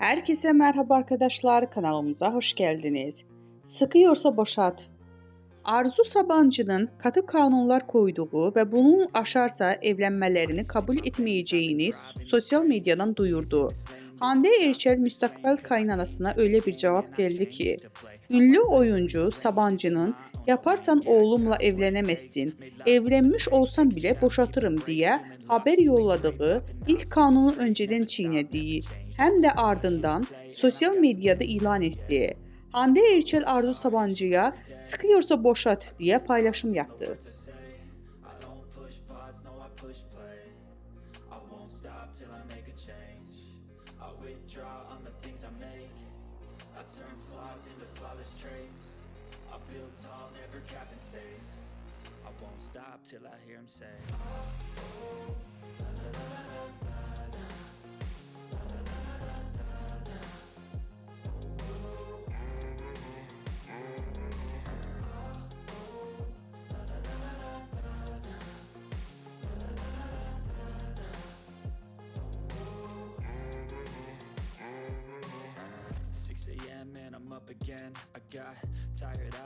Herkese merhaba arkadaşlar, kanalımıza hoş geldiniz. Sıkıyorsa boşat. Arzu Sabancı'nın katı kanunlar koyduğu ve bunun aşarsa evlenmelerini kabul etmeyeceğini sosyal medyadan duyurdu. Hande Erçel müstakbel kaynanasına öyle bir cevap geldi ki, ünlü oyuncu Sabancı'nın yaparsan oğlumla evlenemezsin, evlenmiş olsam bile boşatırım diye haber yolladığı ilk kanunu önceden çiğnediği hem de ardından sosyal medyada ilan etti. Hande Erçel Arzu Sabancı'ya sıkıyorsa boşat diye paylaşım yaptı. Till I hear him say 6 a.m. and I'm up again. I got tired eyes.